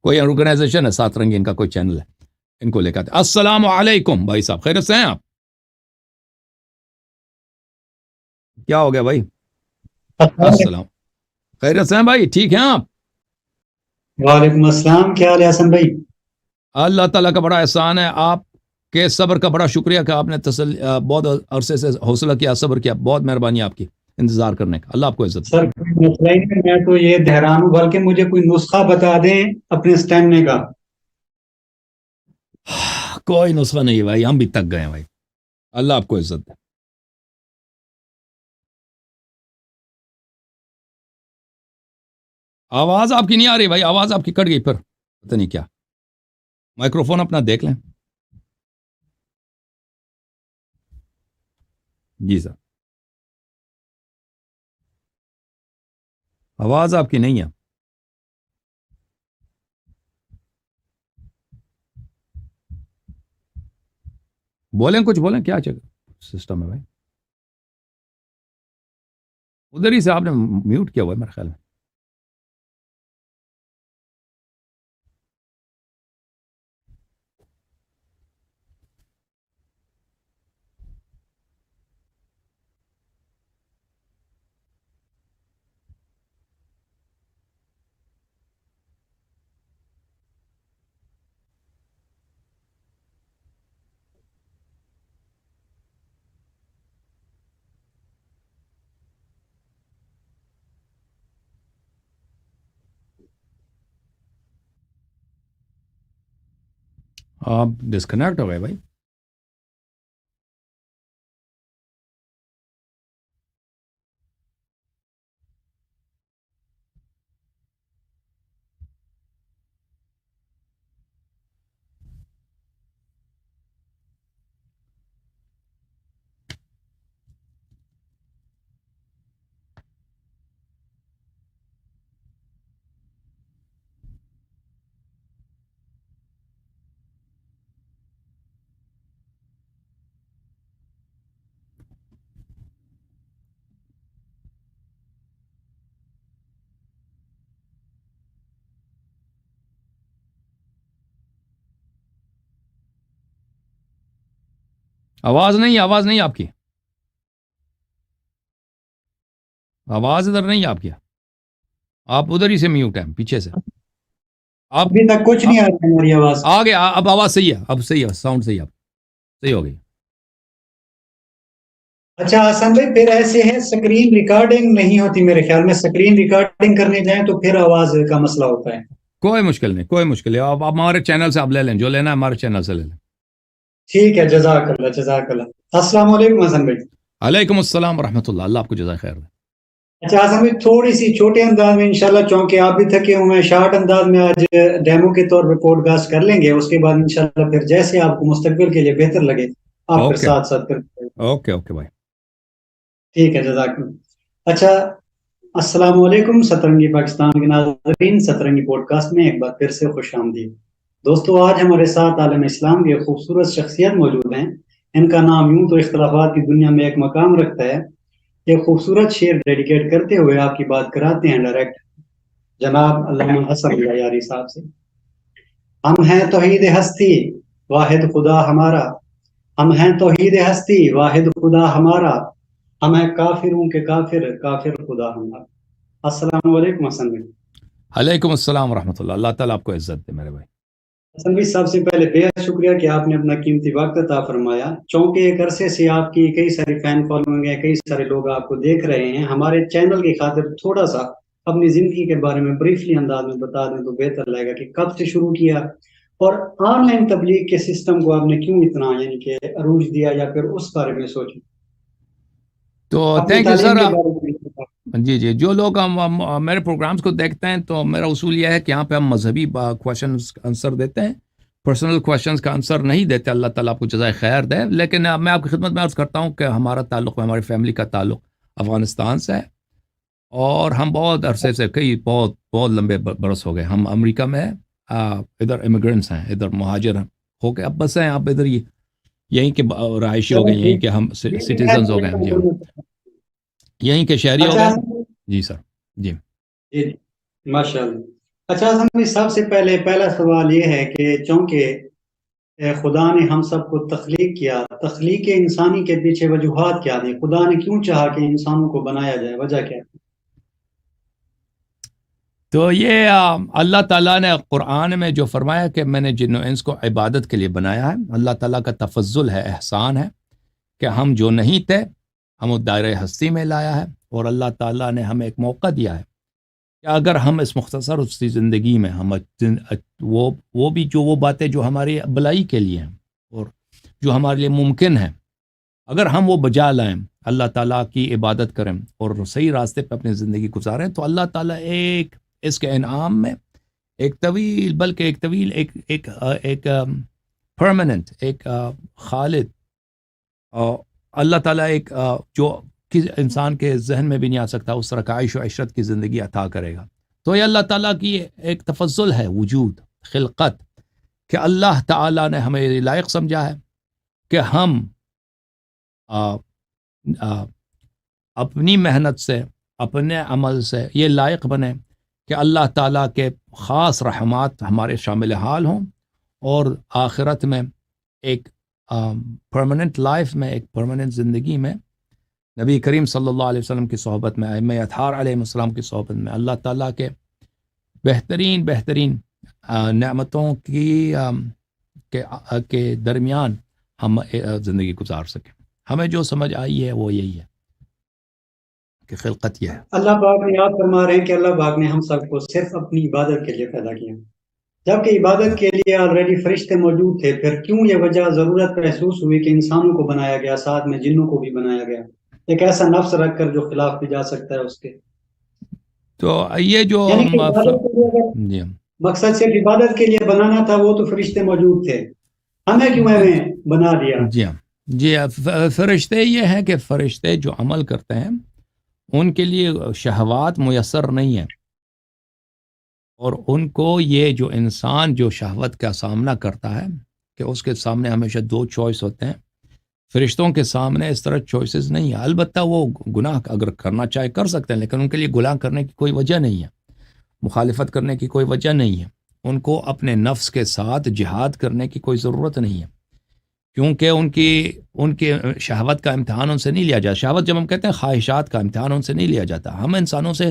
کوئی آرگنائزیشن ہے سات رنگی ان کا کوئی چینل ہے, ان کو لے کے آتے. السلام علیکم بھائی صاحب, خیریت سے ہیں آپ؟ کیا ہو گیا بھائی؟ السلام, خیریت سے ہیں بھائی, ٹھیک ہیں آپ؟ وعلیکم السلام, کیا حال ہے حسن بھائی؟ اللہ تعالیٰ کا بڑا احسان ہے, آپ کے صبر کا بڑا شکریہ کہ آپ نے بہت عرصے سے حوصلہ کیا, صبر کیا, بہت مہربانی آپ کی انتظار کرنے کا, اللہ آپ کو عزت. سر کوئی مسئلہ ہی نہیں, میں تو یہ حیران ہوں, بلکہ مجھے کوئی نسخہ بتا دیں اپنے اسٹیمنے کا. کوئی نسخہ نہیں بھائی, ہم بھی تک گئے ہیں بھائی, اللہ آپ کو عزت دے. آواز آپ کی نہیں آ رہی بھائی, آواز آپ کی کٹ گئی, پھر پتہ نہیں کیا. مائکرو فون اپنا دیکھ لیں. جی سر, آواز آپ کی نہیں ہے. بولیں, کچھ بولیں, کیا سسٹم ہے بھائی؟ ادھر ہی سے آپ نے میوٹ کیا ہوا ہے میرے خیال میں. آپ ڈسکنیکٹ ہو گئے بھائی. آواز نہیں آپ کی, آواز ادھر نہیں آپ کی, آپ ادھر ہی سے میوٹ ہیں پیچھے سے. آپ ابھی تک کچھ نہیں آ رہا ہے ہماری آواز. آ گیا, اب آواز صحیح ہے, اب صحیح ہے, ساؤنڈ صحیح ہے, اب صحیح ہو گئی. اچھا حسن بھائی, پھر ایسے ہے سکرین ریکارڈنگ نہیں ہوتی میرے خیال میں, سکرین ریکارڈنگ کرنے جائیں تو پھر آواز کا مسئلہ ہوتا ہے. کوئی مشکل نہیں, کوئی مشکل نہیں, آپ ہمارے چینل سے آپ لے لیں, جو لینا ہے ہمارے چینل سے لے لیں. ٹھیک ہے, جزاک اللہ جزاک اللہ. السلام علیکم حسن بھائی. علیکم السلام ورحمۃ اللہ, اللہ آپ کو جزائے خیر دے. اچھا حسن بھائی, تھوڑی سی چھوٹے انداز میں انشاءاللہ, چونکہ آپ بھی تھکے ہوئے ہیں, شارٹ انداز میں آج ڈیمو کے طور پہ پوڈ کاسٹ کر لیں گے, اس کے بعد انشاءاللہ پھر جیسے آپ کو مستقبل کے لیے بہتر لگے آپ پھر اوکے ساتھ ساتھ کر. اوکے اوکے بھائی. ٹھیک ہے, جزاک اللہ. اچھا, السلام علیکم سترنگی پاکستان کے ناظرین, سترنگی پوڈ کاسٹ میں ایک بار پھر سے خوش آمدید. دوستو, آج ہمارے ساتھ عالم اسلام کی خوبصورت شخصیت موجود ہیں. ان کا نام یوں تو اختلافات کی دنیا میں ایک مقام رکھتا ہے. ایک خوبصورت شعر ڈیڈیکیٹ کرتے ہوئے آپ کی بات کراتے ہیں ڈائریکٹ جناب علامہ حسن یاری صاحب سے. ہم ہیں توحید ہستی واحد خدا ہمارا, ہم ہیں توحید ہستی واحد خدا ہمارا, ہم ہیں کافروں کے کافر کافر خدا ہمارا. السلام علیکم حسن بھائی. علیکم السلام ورحمۃ اللہ, اللہ تعالیٰ آپ کو عزت دے میرے بھائی. حسن بھائی, سب سے پہلے بے حد شکریہ کہ آپ نے اپنا قیمتی وقت عطا فرمایا. چونکہ ایک عرصے سے آپ کی کئی ساری فین فالوئنگ ہے, کئی سارے لوگ آپ کو دیکھ رہے ہیں, ہمارے چینل کی خاطر تھوڑا سا اپنی زندگی کے بارے میں بریفلی انداز میں بتا دیں تو بہتر لگے گا, کہ کب سے شروع کیا اور آن لائن تبلیغ کے سسٹم کو آپ نے کیوں اتنا یعنی کہ عروج دیا, یا پھر اس بارے میں سوچیں. تو اپنی تھینک یو تعلیم سر. کے بارے میں. جی جی, جو لوگ میرے پروگرامز کو دیکھتے ہیں تو میرا اصول یہ ہے کہ یہاں پہ ہم مذہبی کویشچنز کا آنسر دیتے ہیں, پرسنل کویشچنز کا آنسر نہیں دیتے. اللہ تعالیٰ آپ کو جزائے خیر دے. لیکن میں آپ کی خدمت میں عرض کرتا ہوں کہ ہمارا تعلق, ہماری فیملی کا تعلق افغانستان سے ہے, اور ہم بہت عرصے سے, بہت بہت لمبے برس ہو گئے ہم امریکہ میں ہیں. ادھر امیگرینٹس ہیں, ادھر مہاجر ہو کے اب بس ہیں, آپ ادھر یہیں کے رہائشی ہو گئے, یہیں کے ہم سٹیزنز ہو گئے ہیں. جی, یہیں کے شہری ہو اچھا گئے. جی سر. جی جی, ماشاء اللہ. اچھا حسن بھائی، سب سے پہلا سوال یہ ہے کہ چونکہ خدا نے ہم سب کو تخلیق کیا، تخلیق انسانی کے پیچھے وجوہات کیا تھی؟ خدا نے کیوں چاہا کہ انسانوں کو بنایا جائے؟ وجہ کیا ہے؟ تو یہ اللہ تعالیٰ نے قرآن میں جو فرمایا کہ میں نے جن و انس کو عبادت کے لیے بنایا ہے، اللہ تعالیٰ کا تفضل ہے، احسان ہے کہ ہم جو نہیں تھے ہم اس دائرۂ ہستی میں لایا ہے، اور اللہ تعالیٰ نے ہمیں ایک موقع دیا ہے کہ اگر ہم اس مختصر اس کی زندگی میں ہم وہ بھی جو وہ باتیں جو ہماری بلائی کے لیے ہیں اور جو ہمارے لیے ممکن ہے، اگر ہم وہ بجا لائیں، اللہ تعالیٰ کی عبادت کریں اور صحیح راستے پہ اپنی زندگی گزاریں، تو اللہ تعالیٰ ایک اس کے انعام میں ایک طویل، بلکہ ایک طویل ایک پرماننٹ ایک خالد، اللہ تعالیٰ ایک جو کسی انسان کے ذہن میں بھی نہیں آ سکتا اس طرح کا عیش و عشرت کی زندگی عطا کرے گا۔ تو یہ اللہ تعالیٰ کی ایک تفضل ہے، وجود، خلقت، کہ اللہ تعالیٰ نے ہمیں لائق سمجھا ہے کہ ہم اپنی محنت سے، اپنے عمل سے یہ لائق بنے کہ اللہ تعالیٰ کے خاص رحمات ہمارے شامل حال ہوں، اور آخرت میں ایک پرماننٹ لائف میں، ایک پرماننٹ زندگی میں نبی کریم صلی اللہ علیہ وسلم کی صحبت میں، ائمہ اطہار علیہ السلام کی صحبت میں، اللہ تعالیٰ کے بہترین نعمتوں کے درمیان ہم زندگی گزار سکیں۔ ہمیں جو سمجھ آئی ہے وہ یہی ہے کہ خلقت یہ ہے۔ اللہ پاک نے یاد فرما رہے ہیں کہ اللہ پاک نے ہم سب کو صرف اپنی عبادت کے لیے پیدا کیا، جبکہ عبادت کے لیے آلریڈی فرشتے موجود تھے۔ پھر کیوں یہ وجہ ضرورت محسوس ہوئی کہ انسانوں کو بنایا گیا، ساتھ میں جنوں کو بھی بنایا گیا، ایک ایسا نفس رکھ کر جو خلاف بھی جا سکتا ہے اس کے؟ تو یہ جو یعنی کہ عبادت کے لیے اگر جی مقصد صرف عبادت کے لیے بنانا تھا، وہ تو فرشتے موجود تھے، ہمیں کیوں ہمیں بنا دیا؟ جی فرشتے یہ ہیں کہ فرشتے جو عمل کرتے ہیں ان کے لیے شہوات میسر نہیں ہیں، اور ان کو یہ جو انسان جو شہوت کا سامنا کرتا ہے کہ اس کے سامنے ہمیشہ دو چوائس ہوتے ہیں، فرشتوں کے سامنے اس طرح چوائسز نہیں ہیں۔ البتہ وہ گناہ اگر کرنا چاہے کر سکتے ہیں، لیکن ان کے لیے گناہ کرنے کی کوئی وجہ نہیں ہے، مخالفت کرنے کی کوئی وجہ نہیں ہے، ان کو اپنے نفس کے ساتھ جہاد کرنے کی کوئی ضرورت نہیں ہے، کیونکہ ان کی شہوت کا امتحان ان سے نہیں لیا جاتا۔ شہوت جب ہم کہتے ہیں خواہشات کا امتحان ان سے نہیں لیا جاتا۔ ہم انسانوں سے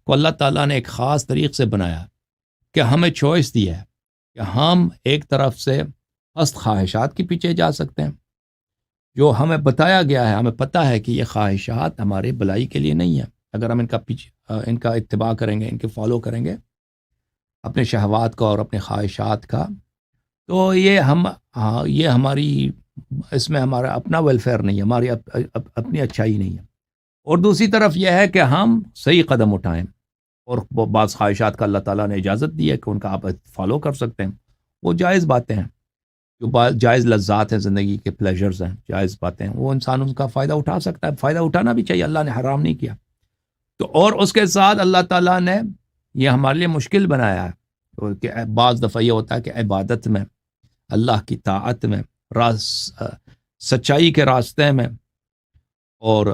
کو اللہ تعالیٰ نے ایک خاص طریق سے بنایا کہ ہمیں چوائس دی ہے کہ ہم ایک طرف سے پست خواہشات کے پیچھے جا سکتے ہیں، جو ہمیں بتایا گیا ہے، ہمیں پتہ ہے کہ یہ خواہشات ہمارے بلائی کے لیے نہیں ہیں۔ اگر ہم ان کا اتباع کریں گے، ان کے فالو کریں گے، اپنے شہوات کا اور اپنے خواہشات کا، تو یہ ہماری اس میں ہمارا اپنا ویلفیئر نہیں ہے، ہماری اپنی اچھائی نہیں ہے۔ اور دوسری طرف یہ ہے کہ ہم صحیح قدم اٹھائیں، اور بعض خواہشات کا اللہ تعالیٰ نے اجازت دی ہے کہ ان کا آپ فالو کر سکتے ہیں، وہ جائز باتیں ہیں، جو جائز لذات ہیں، زندگی کے پلیجرز ہیں، جائز باتیں ہیں، وہ انسان ان کا فائدہ اٹھا سکتا ہے، فائدہ اٹھانا بھی چاہیے، اللہ نے حرام نہیں کیا۔ تو اور اس کے ساتھ اللہ تعالیٰ نے یہ ہمارے لیے مشکل بنایا ہے کہ بعض دفعہ یہ ہوتا ہے کہ عبادت میں، اللہ کی طاعت میں، سچائی کے راستے میں اور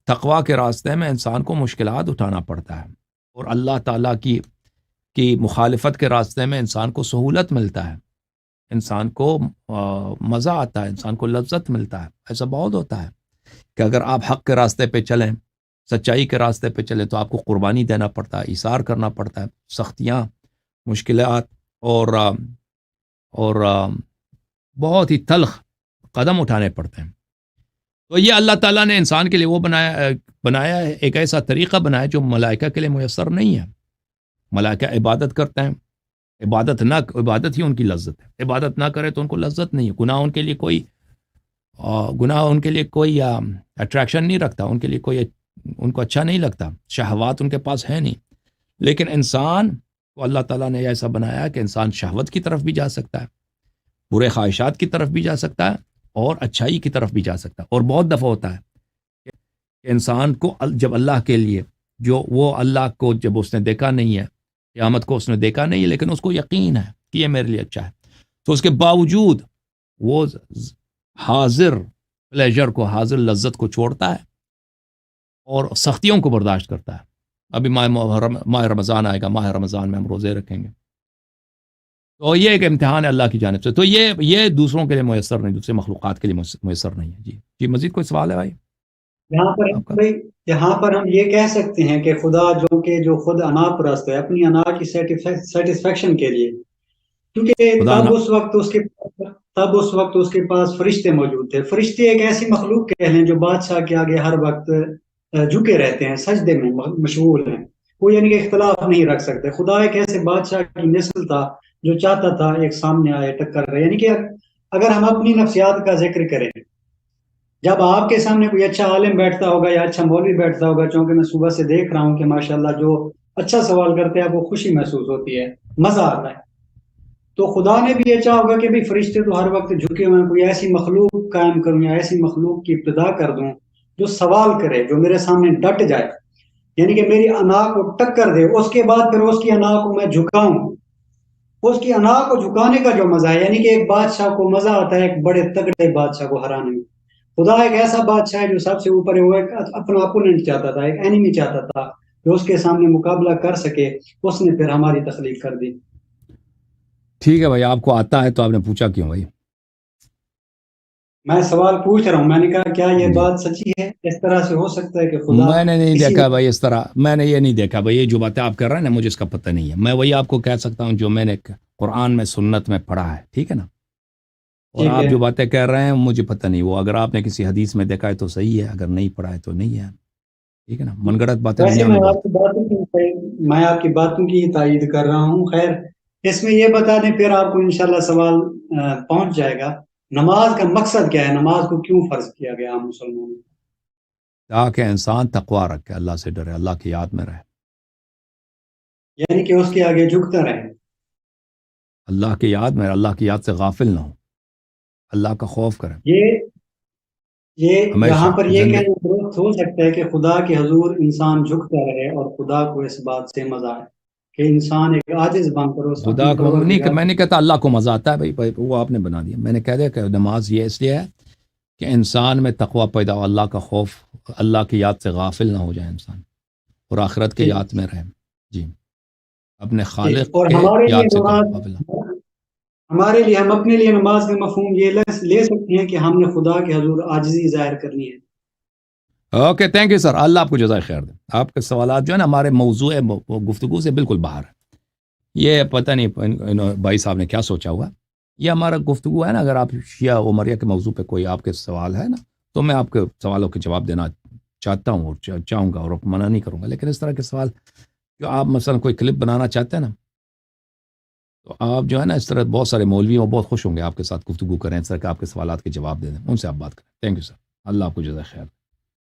تقوی کے راستے میں انسان کو مشکلات اٹھانا پڑتا ہے، اور اللہ تعالیٰ کی مخالفت کے راستے میں انسان کو سہولت ملتا ہے، انسان کو مزہ آتا ہے، انسان کو لذت ملتا ہے۔ ایسا بہت ہوتا ہے کہ اگر آپ حق کے راستے پہ چلیں، سچائی کے راستے پہ چلیں، تو آپ کو قربانی دینا پڑتا ہے، ایثار کرنا پڑتا ہے، سختیاں، مشکلات اور بہت ہی تلخ قدم اٹھانے پڑتے ہیں۔ تو یہ اللہ تعالیٰ نے انسان کے لیے وہ بنایا ہے، ایک ایسا طریقہ بنایا جو ملائکہ کے لیے میسر نہیں ہے۔ ملائکہ عبادت کرتے ہیں، عبادت ہی ان کی لذت ہے، عبادت نہ کرے تو ان کو لذت نہیں ہے، گناہ ان کے لیے کوئی اٹریکشن نہیں رکھتا، ان کو اچھا نہیں لگتا، شہوات ان کے پاس ہے نہیں۔ لیکن انسان کو اللہ تعالیٰ نے ایسا بنایا کہ انسان شہوت کی طرف بھی جا سکتا ہے، برے خواہشات کی طرف بھی جا سکتا ہے، اور اچھائی کی طرف بھی جا سکتا ہے۔ اور بہت دفعہ ہوتا ہے کہ انسان کو جب اللہ کے لیے، جو وہ اللہ کو جب اس نے دیکھا نہیں ہے، قیامت کو اس نے دیکھا نہیں ہے، لیکن اس کو یقین ہے کہ یہ میرے لیے اچھا ہے، تو اس کے باوجود وہ حاضر پلیجر کو، حاضر لذت کو چھوڑتا ہے اور سختیوں کو برداشت کرتا ہے، ابھی ماہ رمضان آئے گا، ماہ رمضان میں ہم روزے رکھیں گے، تو یہ ایک امتحان ہے اللہ کی جانب سے، تو یہ دوسروں کے لیے میسر نہیں، دوسرے مخلوقات کے لیے میسر نہیں ہے۔ جی مزید کوئی سوال ہے بھائی آپ کا؟ یہاں پر ہم یہ کہہ سکتے ہیں کہ خدا جو خود انا پرست ہے، اپنی انا کی سیٹسفیکشن کے لیے، کیونکہ خدا تب اس وقت اس کے پاس فرشتے موجود تھے۔ فرشتے ایک ایسی مخلوق کہہ لیں جو بادشاہ کے آگے ہر وقت جھکے رہتے ہیں، سجدے میں مشغول ہیں، وہ یعنی کہ اختلاف نہیں رکھ سکتے۔ خدا ایک ایسے بادشاہ کی نسل تھا جو چاہتا تھا ایک سامنے آئے ٹکر رہے، یعنی کہ اگر ہم اپنی نفسیات کا ذکر کریں، جب آپ کے سامنے کوئی اچھا عالم بیٹھتا ہوگا یا اچھا مولوی بیٹھتا ہوگا، چونکہ میں صبح سے دیکھ رہا ہوں کہ ماشاءاللہ جو اچھا سوال کرتے ہیں آپ کو خوشی محسوس ہوتی ہے، مزہ آتا ہے، تو خدا نے بھی یہ چاہا ہوگا کہ بھی فرشتے تو ہر وقت جھکے ہوئے ہیں، کوئی ایسی مخلوق قائم کروں یا ایسی مخلوق کی ابتدا کر دوں جو سوال کرے، جو میرے سامنے ڈٹ جائے، یعنی کہ میری انا کو ٹکر دے، اس کے بعد پھر اس کی انا کو میں جھکاؤں۔ اس کی انا کو جھکانے کا جو مزہ ہے، یعنی کہ ایک بادشاہ کو مزہ آتا ہے ایک بڑے تگڑے بادشاہ کو ہرانے میں۔ خدا ایک ایسا بادشاہ ہے جو سب سے اوپر ہے، وہ ایک اپنا اپوننٹ چاہتا تھا، ایک اینیمی چاہتا تھا جو اس کے سامنے مقابلہ کر سکے، اس نے پھر ہماری تخلیق کر دی۔ ٹھیک ہے بھائی، آپ کو آتا ہے تو آپ نے پوچھا کیوں بھائی؟ میں سوال پوچھ رہا ہوں، میں نے کہا کیا یہ بات سچی ہے؟ اس طرح سے ہو سکتا ہے کہ خدا میں نے نہیں دیکھا بھائی اس طرح، میں نے یہ نہیں دیکھا بھائی، یہ جو باتیں آپ کر رہے ہیں نا مجھے اس کا پتہ نہیں ہے، میں وہی آپ کو کہہ سکتا ہوں جو میں نے قرآن میں سنت میں پڑھا ہے، ٹھیک ہے نا؟ اور آپ جو باتیں کہہ رہے ہیں مجھے پتہ نہیں، وہ اگر آپ نے کسی حدیث میں دیکھا ہے تو صحیح ہے، اگر نہیں پڑھا ہے تو نہیں ہے، ٹھیک ہے نا؟ من گڑت باتیں ویسے دنیا میں میں آپ کی باتوں کی تائید کر رہا ہوں۔ خیر، اس میں یہ بتا دیں پھر آپ کو انشاءاللہ سوال پہنچ جائے گا، نماز کا مقصد کیا ہے؟ نماز کو کیوں فرض کیا گیا ہم مسلمانوں؟ تاکہ انسان تقویٰ رکھے، اللہ سے ڈرے، اللہ کی یاد میں رہے، یعنی کہ اس کے آگے جھکتا رہے، اللہ کی یاد میں، اللہ کی یاد سے غافل نہ ہو، اللہ کا خوف کرے یہ ہمیشہ یہاں پر یہ زندگی۔ کہنا درست ہو سکتا ہے کہ خدا کے حضور انسان جھکتا رہے اور خدا کو اس بات سے مزہ ہے کہ انسان ایک عاجز بن کر اس خدا اپنے کو نہیں، پروردگار میں نہیں کہتا اللہ کو مزہ آتا ہے بھائی، وہ آپ نے بنا دیا، میں نے کہہ دیا کہ نماز یہ اس لیے ہے کہ انسان میں تقویٰ پیدا ہو، اللہ کا خوف، اللہ کی یاد سے غافل نہ ہو جائے انسان، اور آخرت کے یاد میں رہے، جی اپنے خالق اور کے ہمارے لیے یاد سے نماز، غافل نہ۔ ہم اپنے لیے نماز کا مفہوم یہ لے سکتے ہیں کہ ہم نے خدا کے حضور عاجزی ظاہر کرنی ہے۔ اوکے، تھینک یو سر، اللہ آپ کو جزائے خیر دے۔ آپ کے سوالات جو ہے نا ہمارے موضوع گفتگو سے بالکل باہر ہے، یہ پتہ نہیں بھائی صاحب نے کیا سوچا ہوا، یہ ہمارا گفتگو ہے نا، اگر آپ شیعہ عمریہ کے موضوع پہ کوئی آپ کے سوال ہے نا تو میں آپ کے سوالوں کے جواب دینا چاہتا ہوں اور چاہوں گا، اور منع نہیں کروں گا، لیکن اس طرح کے سوال جو آپ مثلا کوئی کلپ بنانا چاہتے ہیں نا، تو آپ جو ہے نا اس طرح بہت سارے مولوی وہ بہت خوش ہوں گے آپ کے ساتھ گفتگو کریں، اس طرح کے آپ کے سوالات کے جواب دے دیں، ان سے آپ بات کریں۔ تھینک یو سر، اللہ آپ کو جزائے خیر۔